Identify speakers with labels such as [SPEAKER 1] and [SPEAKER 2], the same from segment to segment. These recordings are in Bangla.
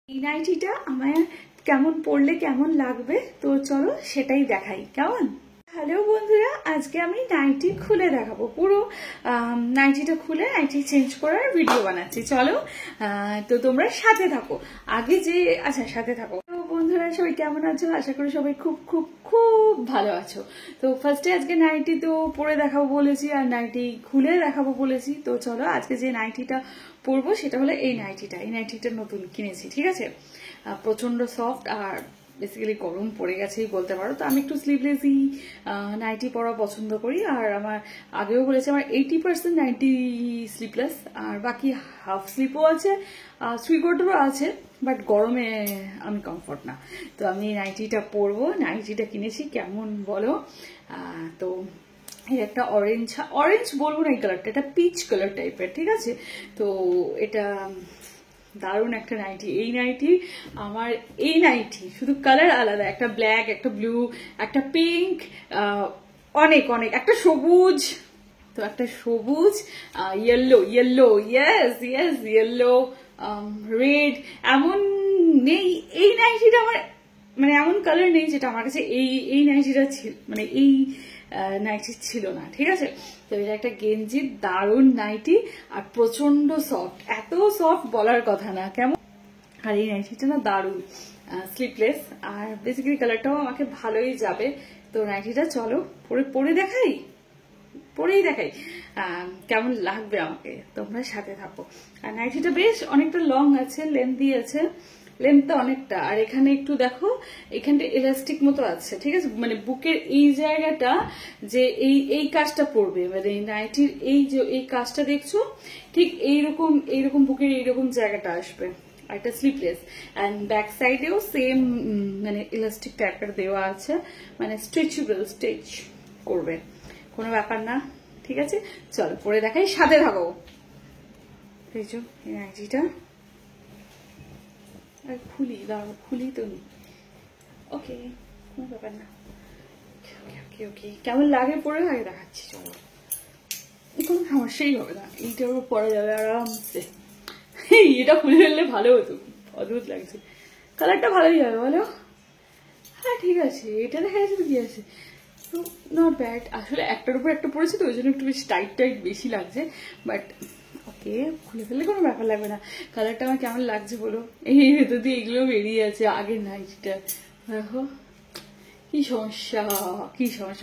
[SPEAKER 1] এই নাইটিটা আমার কেমন পরলে কেমন লাগবে তো চলো সেটাই দেখাই। কেমন? হ্যালো বন্ধুরা, আজকে আমি নাইটি খুলে দেখাবো, পুরো নাইটিটা খুলে নাইটি চেঞ্জ করার ভিডিও বানাচ্ছি। চলো তো তোমরা সাথে থাকো। আগে যে সাথে থাকো। তো বন্ধুরা সবাই কেমন আছো? আশা করি সবাই খুব খুব খুব ভালো আছো। তো ফার্স্টে আজকে নাইটি তো পরে দেখাবো বলেছি আর নাইটি খুলে দেখাবো বলেছি। তো চলো আজকে যে নাইটিটা পরবো সেটা হলো এই নাইটিটা নতুন কিনেছি। ঠিক আছে, প্রচন্ড সফট আর বেসিক্যালি গরম পড়ে গেছেই বলতে পারো। তো আমি একটু স্লিভলেসই নাইটি পরা পছন্দ করি। আর আমার আগেও বলেছি আমার 80% নাইটি স্লিভলেস আর বাকি হাফ স্লিপও আছে, থ্রি কোয়ার্টারও আছে, বাট গরমে আমি কমফর্ট না। তো আমি নাইটিটা পরবো। নাইটিটা কিনেছি, কেমন বলো? তো এই একটা অরেঞ্জ বলবো না এই কালারটা, এটা পিচ কালার টাইপের। ঠিক আছে, তো এটা দারুণ একটা নাইটি। এই নাইটি শুধু কালার আলাদা, একটা ব্ল্যাক, একটা ব্লু, একটা পিঙ্ক, অনেক অনেক, একটা সবুজ, তো একটা সবুজ, ইয়েলো, ইয়েলো, রেড, এমন নেই এই নাইটিটা আমার, মানে এমন কালার নেই যেটা আমার কাছে এই নাইটিটা ছিল, মানে এই নাইটি ছিল না। ঠিক আছে, তো এটা একটা গেঞ্জি, দারুণ নাইটি আর প্রচন্ড সফট, এত সফট বলার কথা না। কেমন? আর এই নাইটিটা না দারুণ, স্লিপলেস আর বেসিক্যালি কালারটাও আমাকে ভালোই যাবে। তো নাইটিটা চলো পরে পরেই দেখাই কেমন লাগবে আমাকে, তোমরা সাথে থাকো। আর নাইটিটা বেশ অনেকটা লং আছে, লেন্থি আছে, লেন্থটা অনেকটা। আর এখানে একটু দেখো, এখানটা ইলাস্টিক মতো আছে। ঠিক আছে, মানে বুকের এই জায়গাটা যে এই কাজটা পড়বে, মানে নাইটির এই যে এই কাজটা দেখছো, ঠিক এইরকম বুকের এইরকম জায়গাটা আসবে। আর এটা স্লিপলেস অ্যান্ড ব্যাক সাইডেও সেম, মানে ইলাস্টিক টাইপের দেওয়া আছে, মানে স্ট্রেচেবল, স্ট্রেচ করবে, কোনো ব্যাপার না। ঠিক আছে, চলো পরে দেখাই, সাথে থাকো। এই যে এই নাইটিটা খুলি তো নি। ওকে, কোনো ব্যাপার না। ওকে, কেমন লাগে পরে আগে দেখাচ্ছি। চলো, কোনো সমস্যাই হবে না, এইটার উপর পরা যাবে আরামসে। এটা খুলে ফেললে ভালো হতো, অদ্ভুত লাগছে। কালারটা ভালোই যাবে বলো? হ্যাঁ ঠিক আছে, এটা দেখা যাচ্ছে তো কি আছে, তো নট ব্যাড। আসলে একটার উপর একটা পড়েছে তো ওই জন্য একটু বেশি টাইট বেশি লাগছে, বাট ওকে, খুলে ফেললে কোনো ব্যাপার লাগবে না। কালারটা আমার কেমন লাগছে বলো? এই ভেতর দিয়ে এগুলো বেরিয়ে আছে আগের নাইটিটা, দেখো কি সমস্যা,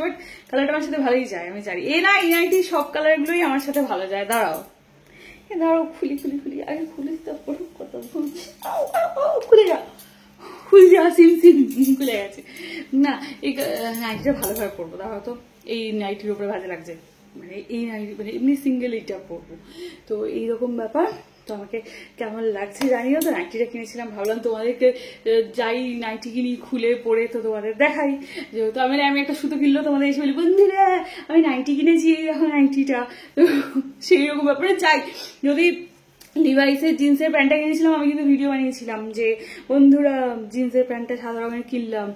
[SPEAKER 1] বাট কালারটা আমার সাথে ভালোই যায়, আমি জানি। এই নাইটি সব কালার গুলোই আমার সাথে ভালো যায়। দাঁড়াও খুলি আগে খুলে, তারপর কথা বলছি। খুলে যা সিম খুলে গেছে না। এই নাইটিটা ভালোভাবে পরবো, দাঁড়াও তো। এই নাইটির উপরে ভালো লাগছে, মানে এই নাইটি, মানে এমনি সিঙ্গেল এইটা পরবো। তো এইরকম ব্যাপার। তো আমাকে কেমন লাগছে জানিও। তো নাইটিটা কিনেছিলাম, ভাবলাম তোমাদেরকে যাই নাইটি কিনি খুলে পরে তো তোমাদের দেখাই। যেহেতু আমি একটা সুতো কিনলো, তোমাদের এসে বলি বন্ধুরা আমি নাইটি কিনেছি, এখন নাইটিটা। তো সেই রকম ব্যাপারে চাই। যদি লিভাইসের জিন্সের প্যান্টটা কিনেছিলাম, আমি কিন্তু ভিডিও বানিয়েছিলাম যে বন্ধুরা জিন্সের প্যান্টটা সাদা রঙের কিনলাম,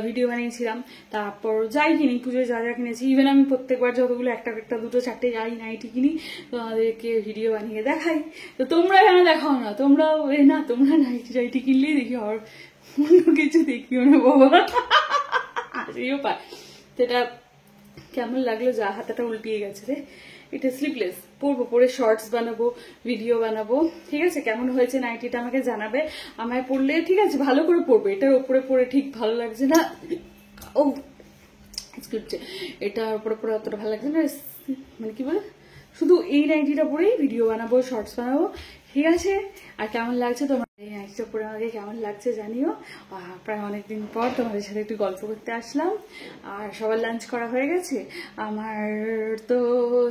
[SPEAKER 1] ভিডিও বানিয়েছিলাম। তারপর যাই কিনি, পুজোয় যা কিনেছি, ইভেন আমি প্রত্যেকবার যতগুলো একটা দুটো চারটে যাই নাইটি কিনি তোমাদেরকে ভিডিও বানিয়ে দেখাই। তো তোমরা কেন দেখাও না? তোমরা নাইটি কিনলেই দেখি, আর অন্য কিছু দেখিও না বাবা, আসেও পায়। সেটা কেমন লাগলো? যা হাতাটা উল্টিয়ে গেছে রে। এটা স্লিভলেস পরবো, পরে শর্টস বানাবো, ভিডিও বানাবো। ঠিক আছে, কেমন হয়েছে নাইটিটা আমাকে জানাবে। আমায় পরলে ঠিক আছে ভালো করে পরবো, এটার উপরে পরে ঠিক ভালো লাগছে না। ও এটার উপরে পরে অতটা ভালো লাগছে না, মানে কি বলে, শুধু এই নাইটিটা পরেই ভিডিও বানাবো, শর্টস বানাবো। ঠিক আছে, আর কেমন লাগছে তোমার এই নাইটিটা পরে আমাকে কেমন লাগছে জানিও। প্রায় অনেকদিন পর তোমাদের সাথে একটু গল্প করতে আসলাম। আর সবার লাঞ্চ করা হয়ে গেছে, আমার তো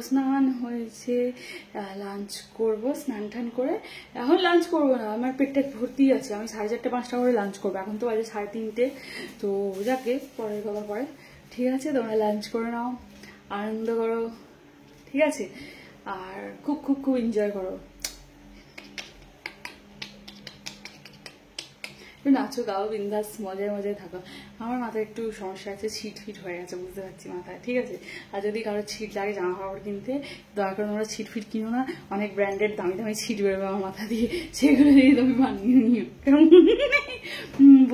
[SPEAKER 1] স্নান হয়েছে, লাঞ্চ করবো স্নান টান করে। এখন লাঞ্চ করবো না, আমার পেটটা ভর্তি আছে, আমি 4:30-5টা করে লাঞ্চ করবো। এখন তো বাজে 3:30, তো যাকে পরের কথা পরে। ঠিক আছে, তোমরা লাঞ্চ করে নাও, আনন্দ করো। ঠিক আছে, আর খুব খুব খুব এনজয় করো। নাচো গাও বিন্দাস মজায় মজায় থাকো। আমার মাথায় একটু সমস্যা আছে, ছিট ফিট হয়ে গেছে, বুঝতে পারছি মাথায়, ঠিক আছে? আর যদি কারোর ছিট লাগে জামা কাপড় কিনতে, দয়া করে তোমরা ছিট ফিট কিনো না, অনেক ব্র্যান্ডেড দামি দামি ছিট বেরোবে আমার মাথা দিয়ে, সেগুলো দিয়ে তুমি বানিয়ে নিও।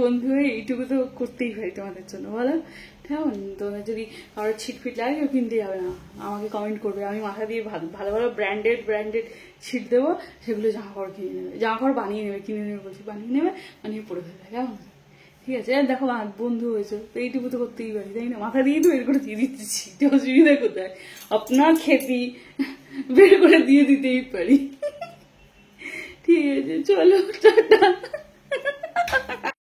[SPEAKER 1] বন্ধু এইটুকু তো করতেই পারি তোমাদের জন্য, বলো? কেমন? তোমাদের যদি কারোর ছিট ফিট লাগে কেউ কিনতে যাবে না, আমাকে কমেন্ট করবে, আমি মাথা দিয়ে ভালো ভালো ব্র্যান্ডেড ছিট দেবো, সেগুলো জামা কাপড় কিনে নেবে, জামা কাপড় বানিয়ে নেবে, কিনে নেবে বলছি, বানিয়ে নেবে, বানিয়ে পরে ফেলবে, কেমন? ঠিক আছে? আর দেখো বন্ধু হয়েছে তো এইটুকু তো করতেই পারি, তাই না? মাথা দিয়ে তো বের করে দিয়ে দিচ্ছি, অসুবিধা কোথায়? আপনার খেতি বের করে দিয়ে দিতেই পারি। ঠিক আছে, চলো টাটা।